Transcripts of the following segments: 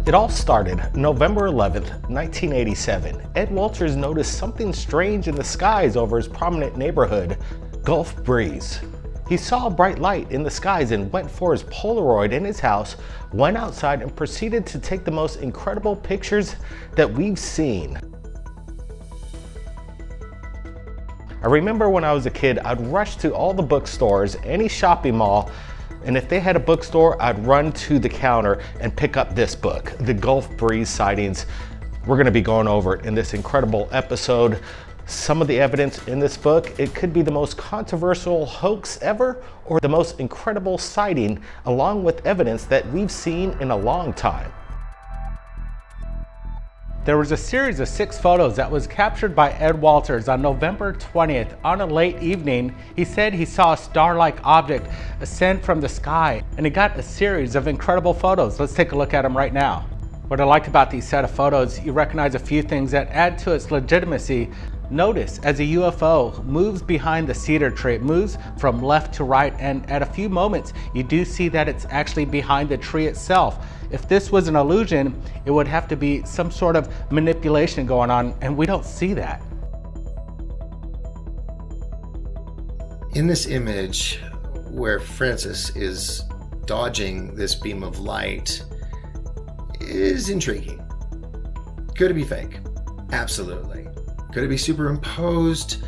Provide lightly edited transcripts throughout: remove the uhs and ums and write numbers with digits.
It all started November 11th, 1987. Ed Walters noticed something strange in the skies over his prominent neighborhood, Gulf Breeze. He saw a bright light in the skies and went for his Polaroid in his house, went outside and proceeded to take the most incredible pictures that we've seen. I remember when I was a kid, I'd rush to all the bookstores, any shopping mall, and if they had a bookstore, I'd run to the counter and pick up this book, The Gulf Breeze Sightings. We're gonna be going over it in this incredible episode. Some of the evidence in this book, it could be the most controversial hoax ever or the most incredible sighting, along with evidence that we've seen in a long time. There was a series of 6 photos that was captured by Ed Walters on November 20th. On a late evening, he said he saw a star-like object ascend from the sky, and he got a series of incredible photos. Let's take a look at them right now. What I like about these set of photos, you recognize a few things that add to its legitimacy. Notice as a UFO moves behind the cedar tree, it moves from left to right, and at a few moments you do see that it's actually behind the tree itself. If this was an illusion, it would have to be some sort of manipulation going on, and we don't see that. In this image where Francis is dodging this beam of light is intriguing. Could it be fake? Absolutely. Could it be superimposed?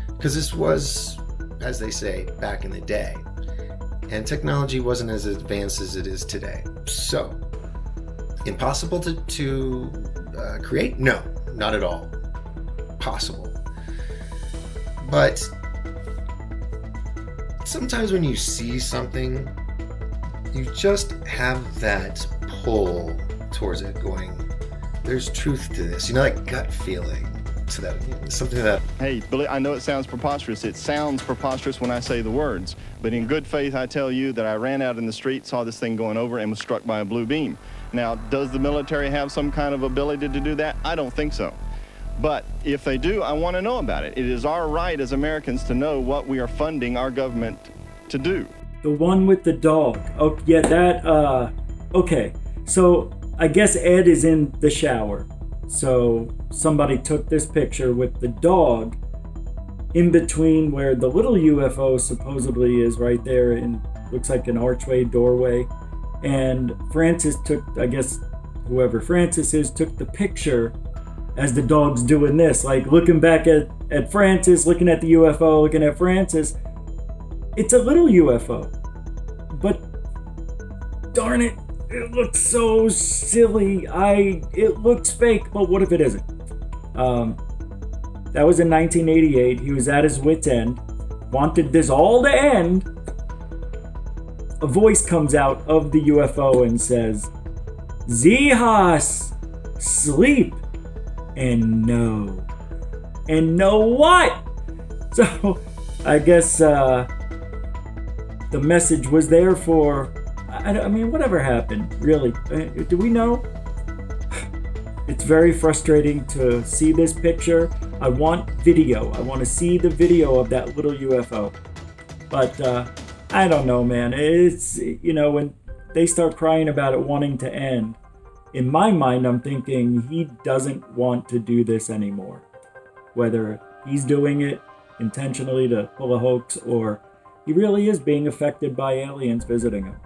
Because this was, as they say, back in the day. And technology wasn't as advanced as it is today. So, impossible to create? No, not at all. Possible. But sometimes when you see something, you just have that pull towards it going, there's truth to this. You know, that gut feeling. So that, something that... Hey, Billy, I know it sounds preposterous. It sounds preposterous when I say the words. But in good faith, I tell you that I ran out in the street, saw this thing going over, and was struck by a blue beam. Now, does the military have some kind of ability to do that? I don't think so. But if they do, I want to know about it. It is our right as Americans to know what we are funding our government to do. The one with the dog. Oh, yeah, that, okay. So I guess Ed is in the shower. So somebody took this picture with the dog in between where the little UFO supposedly is, right there, in looks like an archway, doorway. And Francis took, I guess whoever Francis is, took the picture as the dog's doing this, like looking back at Francis, looking at the UFO, looking at Francis. It's a little UFO, but darn it, it looks so silly. It looks fake, but what if it isn't? That was in 1988. He was at his wit's end, wanted this all to end. A voice comes out of the UFO and says, "Zihas, sleep and know." And know what? So I guess the message was there for, I mean, whatever happened, really? Do we know? It's very frustrating to see this picture. I want video. I want to see the video of that little UFO. But I don't know, man. It's, you know, when they start crying about it wanting to end, in my mind, I'm thinking he doesn't want to do this anymore. Whether he's doing it intentionally to pull a hoax or he really is being affected by aliens visiting him.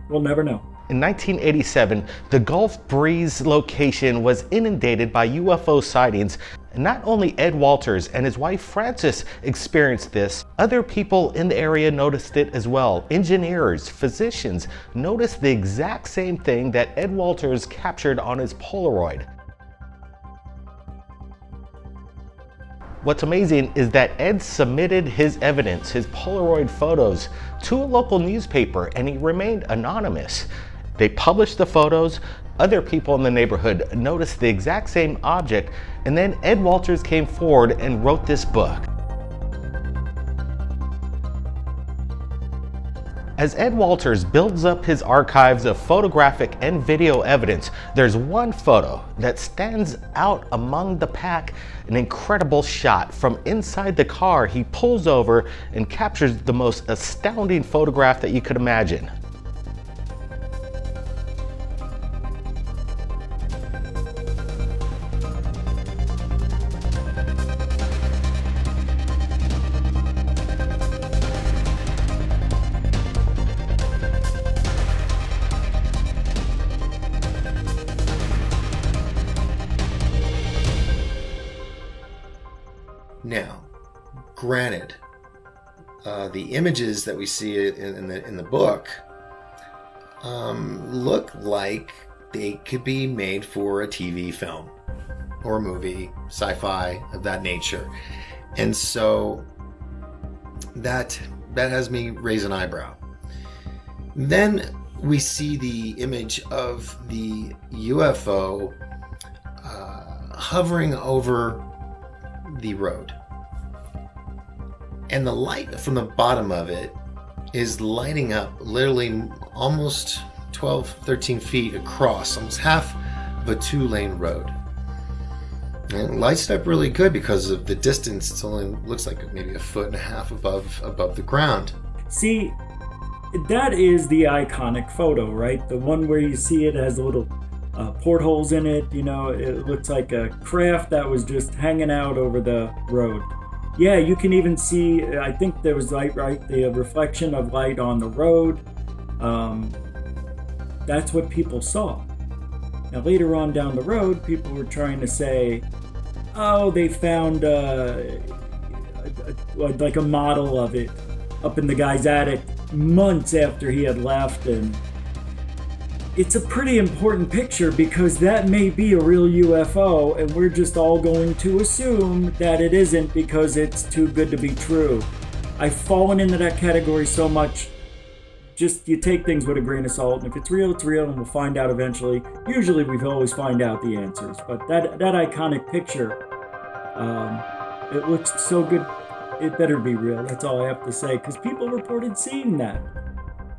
We'll never know. In 1987, the Gulf Breeze location was inundated by UFO sightings. And not only Ed Walters and his wife Frances experienced this, other people in the area noticed it as well. Engineers, physicians noticed the exact same thing that Ed Walters captured on his Polaroid. What's amazing is that Ed submitted his evidence, his Polaroid photos, to a local newspaper, and he remained anonymous. They published the photos, other people in the neighborhood noticed the exact same object, and then Ed Walters came forward and wrote this book. As Ed Walters builds up his archives of photographic and video evidence, there's one photo that stands out among the pack, an incredible shot from inside the car. He pulls over and captures the most astounding photograph that you could imagine. granted, the images that we see in the book look like they could be made for a TV film or a movie, sci-fi of that nature. And so that has me raise an eyebrow. Then we see the image of the UFO hovering over the road. And the light from the bottom of it is lighting up literally almost 12, 13 feet across, almost half of a 2-lane road. And it lights up really good because of the distance. It's only looks like maybe 1.5 feet above the ground. See, that is the iconic photo, right? The one where you see it has little portholes in it. You know, it looks like a craft that was just hanging out over the road. Yeah, you can even see, I think there was light, right? The reflection of light on the road. That's what people saw. Now, later on down the road, people were trying to say, oh, they found like a model of it up in the guy's attic months after he had left. And it's a pretty important picture because that may be a real UFO, and we're just all going to assume that it isn't because it's too good to be true. I've fallen into that category so much. Just, you take things with a grain of salt, and if it's real, and we'll find out eventually. Usually we always find out the answers, but that iconic picture, it looks so good, it better be real. That's all I have to say, because people reported seeing that,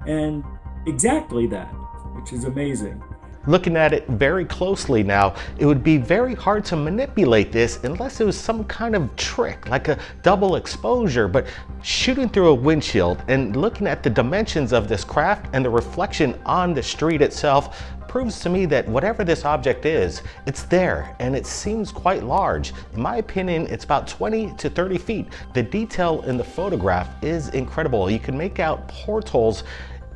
and exactly that, which is amazing. Looking at it very closely now, it would be very hard to manipulate this unless it was some kind of trick, like a double exposure. But shooting through a windshield and looking at the dimensions of this craft and the reflection on the street itself proves to me that whatever this object is, it's there and it seems quite large. In my opinion, it's about 20 to 30 feet. The detail in the photograph is incredible. You can make out portholes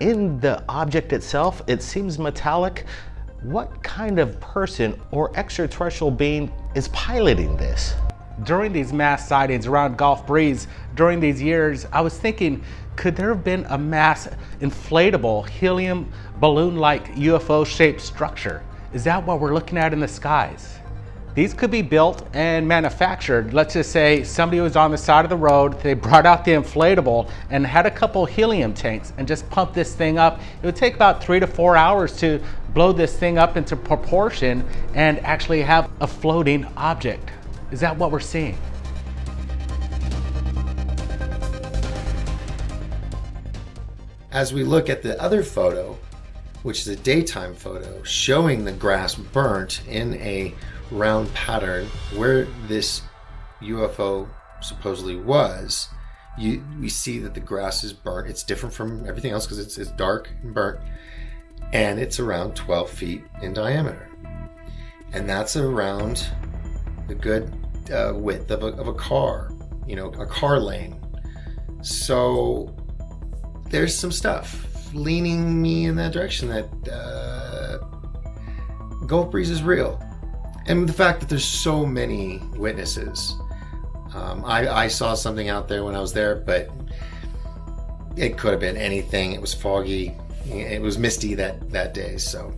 in the object itself. It seems metallic. What kind of person or extraterrestrial being is piloting this? During these mass sightings around Gulf Breeze, during these years, I was thinking, could there have been a mass inflatable helium balloon-like UFO-shaped structure? Is that what we're looking at in the skies? These could be built and manufactured. Let's just say somebody was on the side of the road, they brought out the inflatable and had a couple helium tanks and just pumped this thing up. It would take about 3 to 4 hours to blow this thing up into proportion and actually have a floating object. Is that what we're seeing? As we look at the other photo, which is a daytime photo showing the grass burnt in a round pattern where this UFO supposedly was, we see that the grass is burnt. It's different from everything else because it's dark and burnt, and it's around 12 feet in diameter, and that's around the good width of a car, a car lane. So there's some stuff leaning me in that direction that Gulf Breeze is real. And the fact that there's so many witnesses. I saw something out there when I was there, but it could have been anything. It was foggy. It was misty that day. So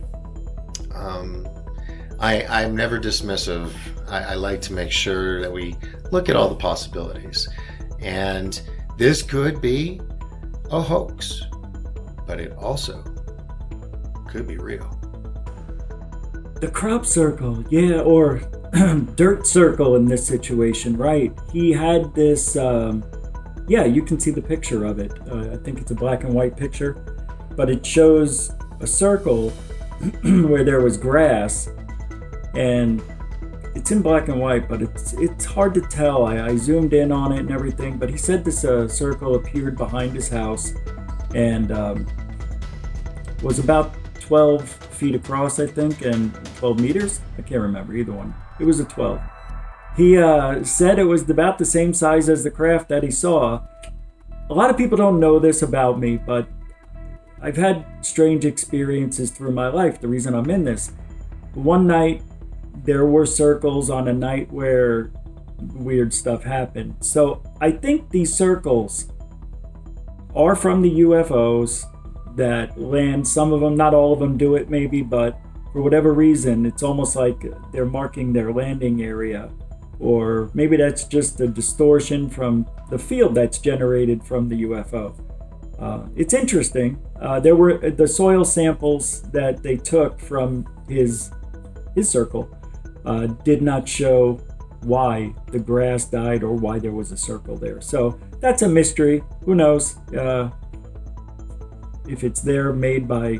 I'm never dismissive. I like to make sure that we look at all the possibilities. And this could be a hoax, but it also could be real. The crop circle, yeah, or dirt circle in this situation, right? He had this, you can see the picture of it. I think it's a black and white picture, but it shows a circle where there was grass, and it's in black and white, but it's hard to tell. I zoomed in on it and everything, but he said this circle appeared behind his house and was about 12 feet across, I think, and 12 meters. I can't remember either one. It was a 12. He said it was about the same size as the craft that he saw. A lot of people don't know this about me, but I've had strange experiences through my life. The reason I'm in this. One night, there were circles on a night where weird stuff happen. So I think these circles are from the UFOs that land. Some of them, not all of them do it maybe, but for whatever reason, it's almost like they're marking their landing area. Or maybe that's just a distortion from the field that's generated from the UFO. It's interesting. There were the soil samples that they took from his circle did not show why the grass died or why there was a circle there. So that's a mystery. Who knows if it's there made by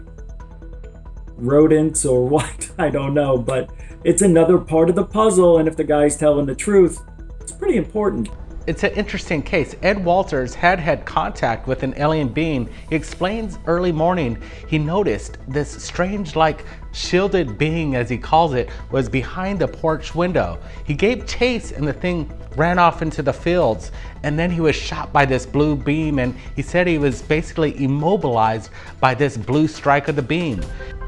rodents or what? I don't know, but it's another part of the puzzle, and if the guy's telling the truth, it's pretty important. It's an interesting case. Ed Walters had contact with an alien being. He explains early morning he noticed this strange, like shielded being, as he calls it, was behind the porch window. He gave chase and the thing ran off into the fields, and then he was shot by this blue beam, and he said he was basically immobilized by this blue strike of the beam.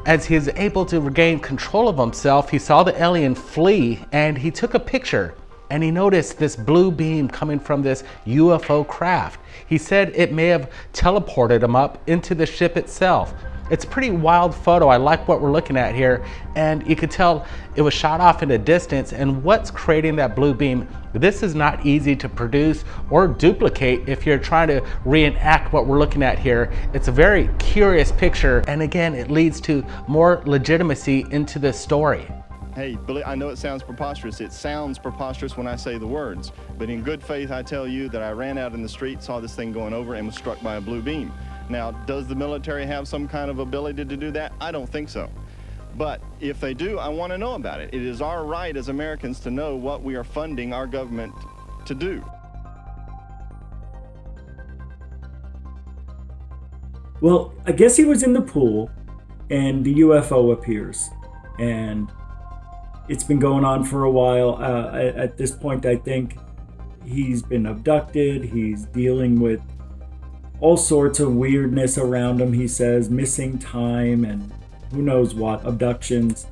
As he was able to regain control of himself, he saw the alien flee, and he took a picture. And he noticed this blue beam coming from this UFO craft. He said it may have teleported him up into the ship itself. It's a pretty wild photo. I like what we're looking at here. And you could tell it was shot off in the distance. And what's creating that blue beam? This is not easy to produce or duplicate if you're trying to reenact what we're looking at here. It's a very curious picture. And again, it leads to more legitimacy into this story. Hey, Billy, I know it sounds preposterous. It sounds preposterous when I say the words. But in good faith, I tell you that I ran out in the street, saw this thing going over, and was struck by a blue beam. Now, does the military have some kind of ability to do that? I don't think so. But if they do, I want to know about it. It is our right as Americans to know what we are funding our government to do. Well, I guess he was in the pool, and the UFO appears. And it's been going on for a while. At this point, I think he's been abducted. He's dealing with all sorts of weirdness around him. He says missing time and who knows what, abductions.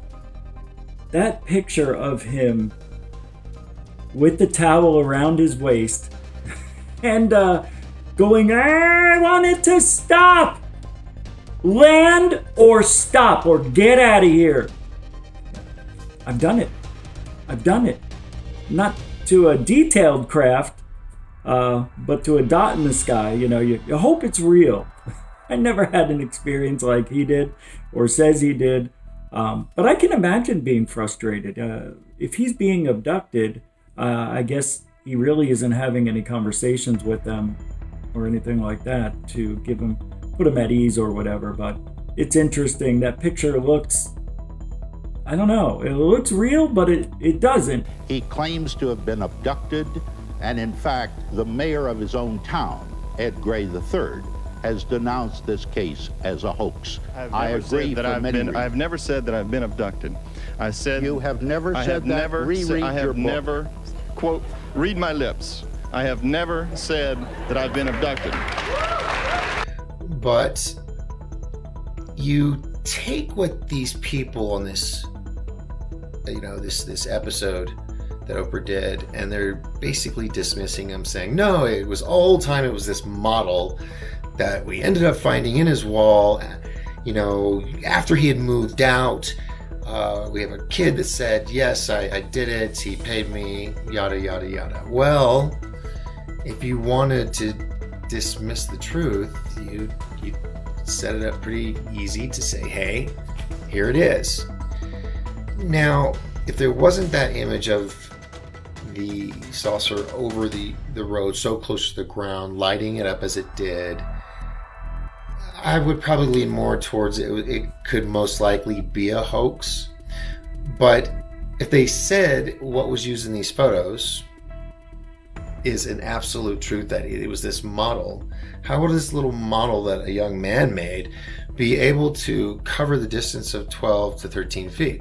That picture of him with the towel around his waist and going, I want it to stop! Land or stop or get out of here. I've done it. Not to a detailed craft, but to a dot in the sky. You know, you hope it's real. I never had an experience like he did or says he did. But I can imagine being frustrated. If he's being abducted, I guess he really isn't having any conversations with them or anything like that to put him at ease or whatever. But it's interesting. That picture looks, I don't know, it looks real, but it doesn't. He claims to have been abducted, and in fact, the mayor of his own town, Ed Gray III, has denounced this case as a hoax. I agree for many reasons. I've never said that I've been abducted. I said you have never said that. I have never, quote, read my lips. I have never said that I've been abducted. But you take what these people on this, this episode that Oprah did, and they're basically dismissing him, saying, no, it was all time, it was this model that we ended up finding in his wall, after he had moved out. We have a kid that said, yes, I did it, he paid me, yada, yada, yada. Well, if you wanted to dismiss the truth, you set it up pretty easy to say, hey, here it is. Now, if there wasn't that image of the saucer over the road so close to the ground, lighting it up as it did, I would probably lean more towards it could most likely be a hoax. But if they said what was used in these photos is an absolute truth, that it was this model, how would this little model that a young man made be able to cover the distance of 12 to 13 feet?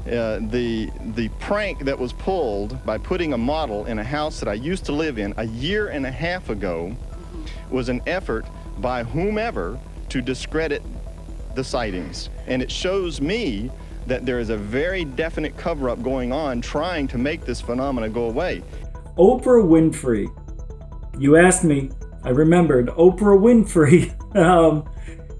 The prank that was pulled by putting a model in a house that I used to live in a year and a half ago was an effort by whomever to discredit the sightings. And it shows me that there is a very definite cover-up going on trying to make this phenomena go away. Oprah Winfrey. You asked me, I remembered. Oprah Winfrey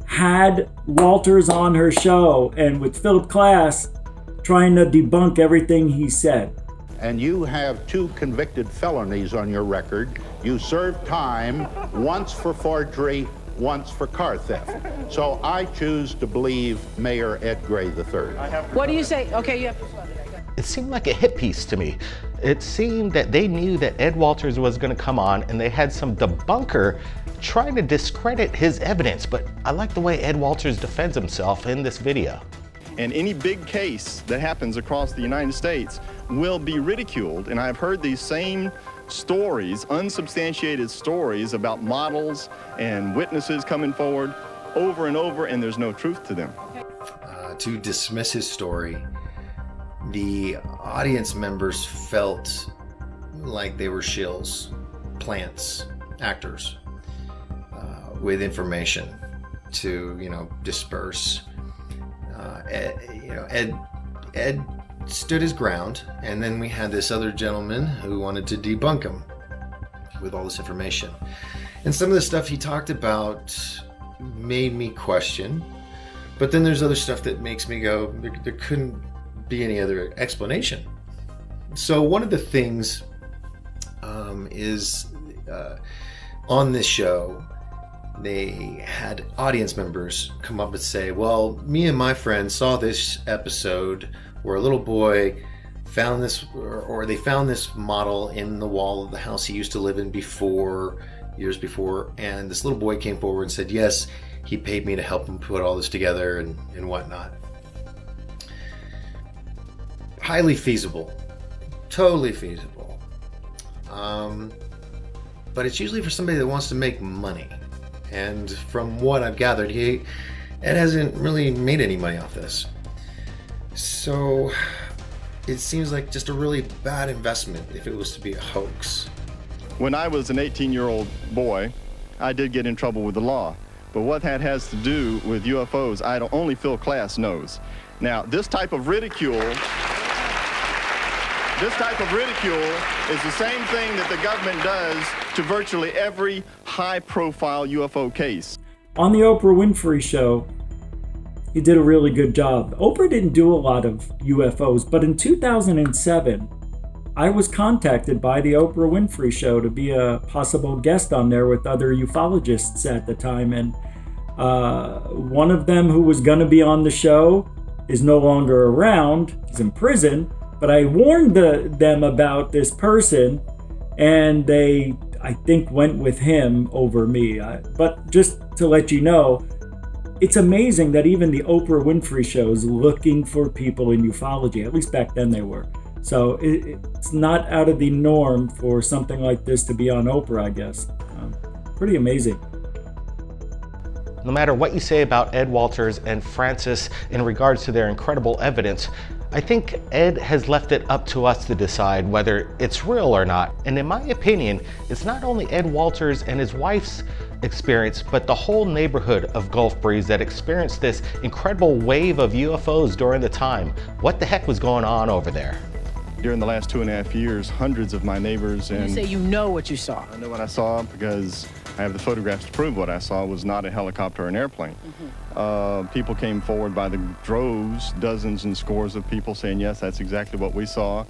had Walters on her show, and with Philip Klass trying to debunk everything he said. And you have 2 convicted felonies on your record. You served time, once for forgery, once for car theft. So I choose to believe Mayor Ed Gray III. What do you say? Okay, you have to. It seemed like a hit piece to me. It seemed that they knew that Ed Walters was going to come on, and they had some debunker trying to discredit his evidence, but I like the way Ed Walters defends himself in this video. And any big case that happens across the United States will be ridiculed. And I've heard these same stories, unsubstantiated stories about models and witnesses coming forward over and over, and there's no truth to them. To dismiss his story, the audience members felt like they were shills, plants, actors, with information to, disperse. Ed stood his ground, and then we had this other gentleman who wanted to debunk him with all this information. And some of the stuff he talked about made me question, but then there's other stuff that makes me go, there couldn't be any other explanation. So one of the things is on this show, they had audience members come up and say, well, me and my friend saw this episode where a little boy found this, or they found this model in the wall of the house he used to live in years before, and this little boy came forward and said, yes, he paid me to help him put all this together and whatnot. Highly feasible, totally feasible. But it's usually for somebody that wants to make money. And from what I've gathered, Ed hasn't really made any money off this. So it seems like just a really bad investment if it was to be a hoax. When I was an 18-year-old boy, I did get in trouble with the law. But what that has to do with UFOs, only Phil Klass knows. Now, this type of ridicule is the same thing that the government does to virtually every high-profile UFO case. On the Oprah Winfrey Show, he did a really good job. Oprah didn't do a lot of UFOs, but in 2007, I was contacted by the Oprah Winfrey Show to be a possible guest on there with other ufologists at the time, and one of them who was going to be on the show is no longer around. He's in prison, but I warned them about this person, and they, I think, went with him over me. But just to let you know, it's amazing that even the Oprah Winfrey Show is looking for people in ufology. At least back then they were. So it's not out of the norm for something like this to be on Oprah, I guess. Pretty amazing. No matter what you say about Ed Walters and Francis in regards to their incredible evidence, I think Ed has left it up to us to decide whether it's real or not. And in my opinion, it's not only Ed Walters and his wife's experience, but the whole neighborhood of Gulf Breeze that experienced this incredible wave of UFOs during the time. What the heck was going on over there? During the last 2.5 years, hundreds of my neighbors and... You say you know what you saw. I know what I saw because I have the photographs to prove what I saw was not a helicopter or an airplane. People came forward by the droves, dozens and scores of people saying, yes, that's exactly what we saw.